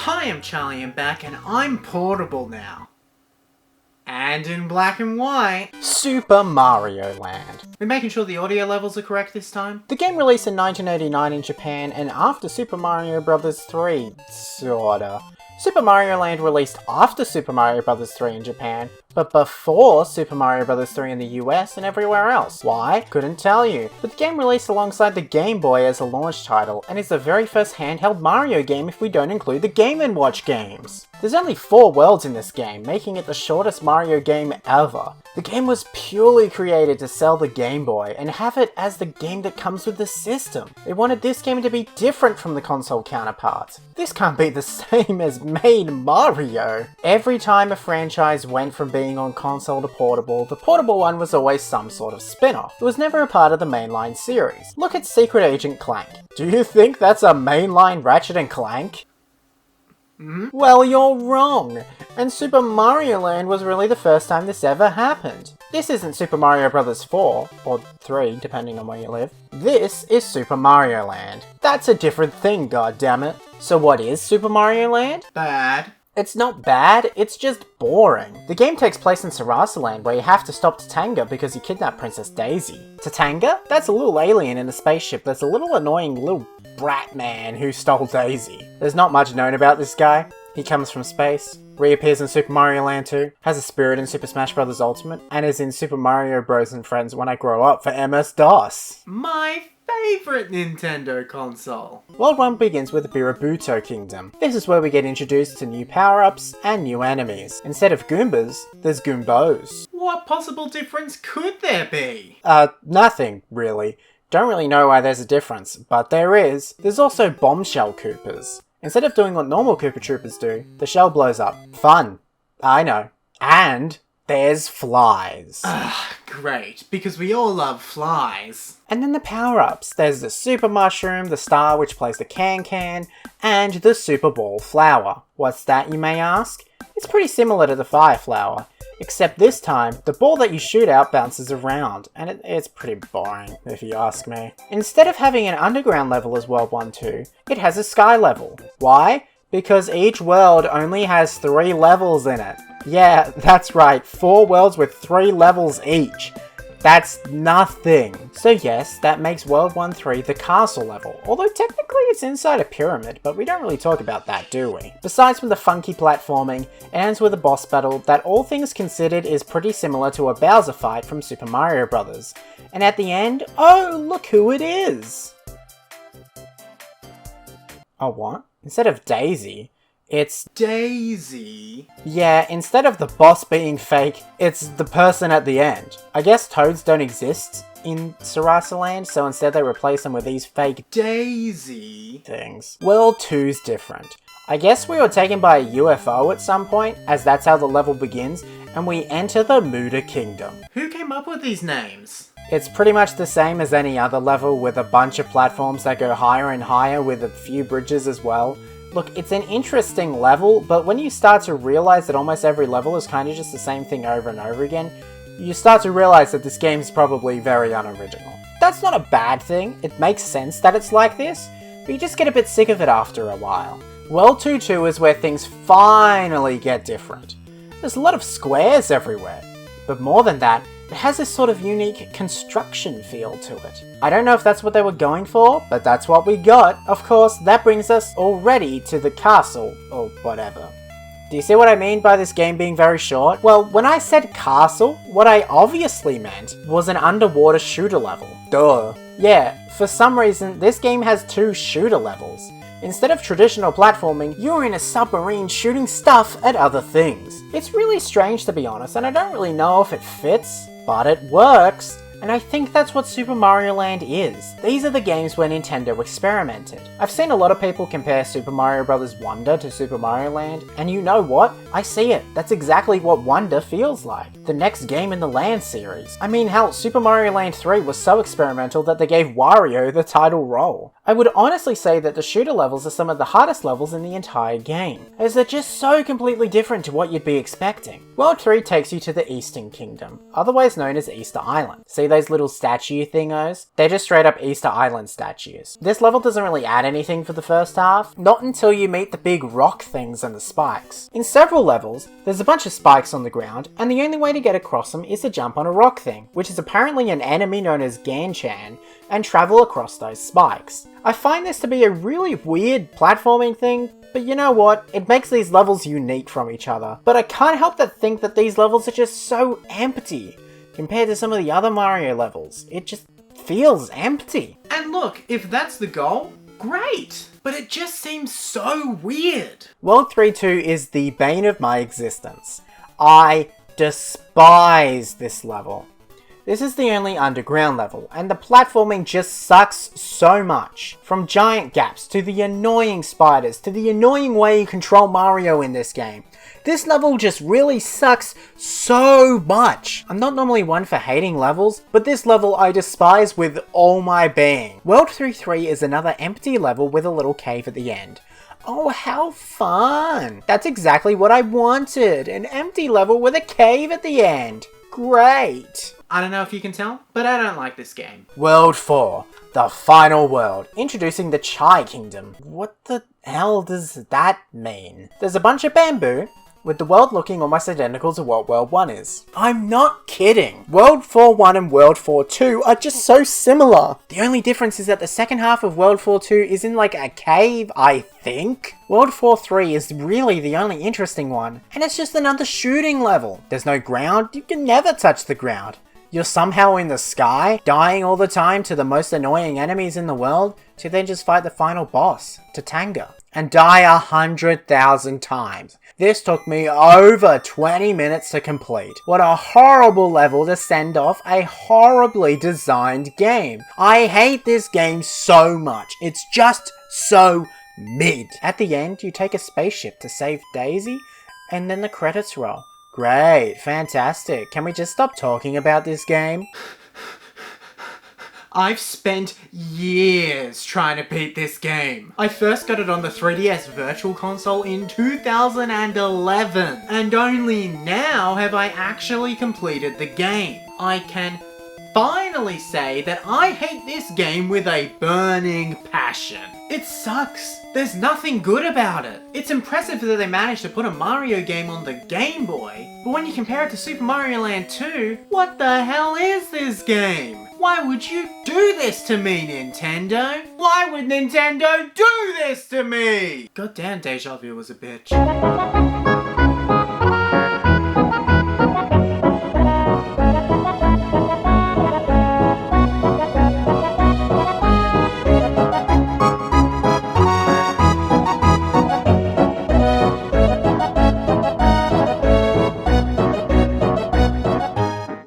Hi, I'm Charlie, I'm back, and I'm portable now. And in black and white. Super Mario Land. We're making sure the audio levels are correct this time. The game released in 1989 in Japan and after Super Mario Bros. 3, sorta. Super Mario Land released after Super Mario Bros. 3 in Japan, but before Super Mario Bros. 3 in the US and everywhere else. Why? Couldn't tell you. But the game released alongside the Game Boy as a launch title, and is the very first handheld Mario game if we don't include the Game & Watch games. There's only 4 worlds in this game, making it the shortest Mario game ever. The game was purely created to sell the Game Boy and have it as the game that comes with the system. They wanted this game to be different from the console counterparts. This can't be the same as main Mario. Every time a franchise went from being on console to portable, the portable one was always some sort of spin-off. It was never a part of the mainline series. Look at Secret Agent Clank. Do you think that's a mainline Ratchet & Clank? Well, you're wrong! And Super Mario Land was really the first time this ever happened. This isn't Super Mario Bros. 4, or 3, depending on where you live. This is Super Mario Land. That's a different thing, goddammit. So what is Super Mario Land? Bad. It's not bad, it's just boring. The game takes place in Sarasaland, where you have to stop Tatanga because you kidnapped Princess Daisy. Tatanga? That's a little alien in a spaceship that's a little annoying little brat man who stole Daisy. There's not much known about this guy. He comes from space, reappears in Super Mario Land 2, has a spirit in Super Smash Bros. Ultimate, and is in Super Mario Bros. And Friends When I Grow Up for MS-DOS. My favourite Nintendo console. World 1 begins with the Birabuto Kingdom. This is where we get introduced to new power-ups and new enemies. Instead of Goombas, there's Goombos. What possible difference could there be? Nothing, really. Don't really know why there's a difference, but there is. There's also Bombshell Koopas. Instead of doing what normal Koopa Troopers do, the shell blows up. Fun. I know. And there's flies. Great, because we all love flies. And then the power-ups. There's the Super Mushroom, the Star which plays the Can-Can, and the Super Ball Flower. What's that, you may ask? It's pretty similar to the Fire Flower, except this time, the ball that you shoot out bounces around, and it's pretty boring, if you ask me. Instead of having an underground level as World 1-2, it has a sky level. Why? Because each world only has 3 levels in it. Yeah, that's right, 4 worlds with 3 levels each. That's nothing. So yes, that makes World 1-3 the castle level, although technically it's inside a pyramid, but we don't really talk about that, do we? Besides from the funky platforming, it ends with a boss battle that all things considered is pretty similar to a Bowser fight from Super Mario Bros. And at the end, oh, look who it is! Oh, what? Instead of Daisy, it's Daisy? Yeah, instead of the boss being fake, it's the person at the end. I guess toads don't exist in Sarasaland, so instead they replace them with these fake Daisy things. World 2's different. I guess we were taken by a UFO at some point, as that's how the level begins, and we enter the Muda Kingdom. Who came up with these names? It's pretty much the same as any other level, with a bunch of platforms that go higher and higher with a few bridges as well. Look, it's an interesting level, but when you start to realize that almost every level is kind of just the same thing over and over again, you start to realize that this game's probably very unoriginal. That's not a bad thing, it makes sense that it's like this, but you just get a bit sick of it after a while. World 2-2 is where things finally get different. There's a lot of squares everywhere, but more than that, it has this sort of unique construction feel to it. I don't know if that's what they were going for, but that's what we got. Of course, that brings us already to the castle, or whatever. Do you see what I mean by this game being very short? Well, when I said castle, what I obviously meant was an underwater shooter level. Duh. Yeah, for some reason, this game has 2 shooter levels. Instead of traditional platforming, you're in a submarine shooting stuff at other things. It's really strange to be honest, and I don't really know if it fits, but it works. And I think that's what Super Mario Land is. These are the games where Nintendo experimented. I've seen a lot of people compare Super Mario Bros. Wonder to Super Mario Land, and you know what? I see it. That's exactly what Wonder feels like. The next game in the Land series. I mean, hell, Super Mario Land 3 was so experimental that they gave Wario the title role. I would honestly say that the shooter levels are some of the hardest levels in the entire game, as they're just so completely different to what you'd be expecting. World 3 takes you to the Eastern Kingdom, otherwise known as Easter Island. See those little statue thingos? They're just straight up Easter Island statues. This level doesn't really add anything for the first half, not until you meet the big rock things and the spikes. In several levels, there's a bunch of spikes on the ground, and the only way to get across them is to jump on a rock thing, which is apparently an enemy known as Ganchan, and travel across those spikes. I find this to be a really weird platforming thing, but you know what? It makes these levels unique from each other. But I can't help but think that these levels are just so empty compared to some of the other Mario levels. It just feels empty. And look, if that's the goal, great! But it just seems so weird. World 3-2 is the bane of my existence. I despise this level. This is the only underground level, and the platforming just sucks so much. From giant gaps, to the annoying spiders, to the annoying way you control Mario in this game. This level just really sucks so much. I'm not normally one for hating levels, but this level I despise with all my being. World 3-3 is another empty level with a little cave at the end. Oh, how fun! That's exactly what I wanted, an empty level with a cave at the end. Great! I don't know if you can tell, but I don't like this game. World 4, the final world, introducing the Chai Kingdom. What the hell does that mean? There's a bunch of bamboo, with the world looking almost identical to what World 1 is. I'm not kidding! World 4-1 and World 4-2 are just so similar. The only difference is that the second half of World 4-2 is in like a cave, I think. World 4-3 is really the only interesting one, and it's just another shooting level. There's no ground, you can never touch the ground. You're somehow in the sky, dying all the time to the most annoying enemies in the world, to then just fight the final boss, Tatanga, and die 100,000 times. This took me over 20 minutes to complete. What a horrible level to send off a horribly designed game. I hate this game so much. It's just so mid. At the end, you take a spaceship to save Daisy, and then the credits roll. Great, fantastic. Can we just stop talking about this game? I've spent years trying to beat this game. I first got it on the 3DS Virtual Console in 2011, and only now have I actually completed the game. I can finally say that I hate this game with a burning passion. It sucks. There's nothing good about it. It's impressive that they managed to put a Mario game on the Game Boy, but when you compare it to Super Mario Land 2, what the hell is this game? Why would you do this to me, Nintendo? Why would Nintendo do this to me? Goddamn, Deja Vu was a bitch.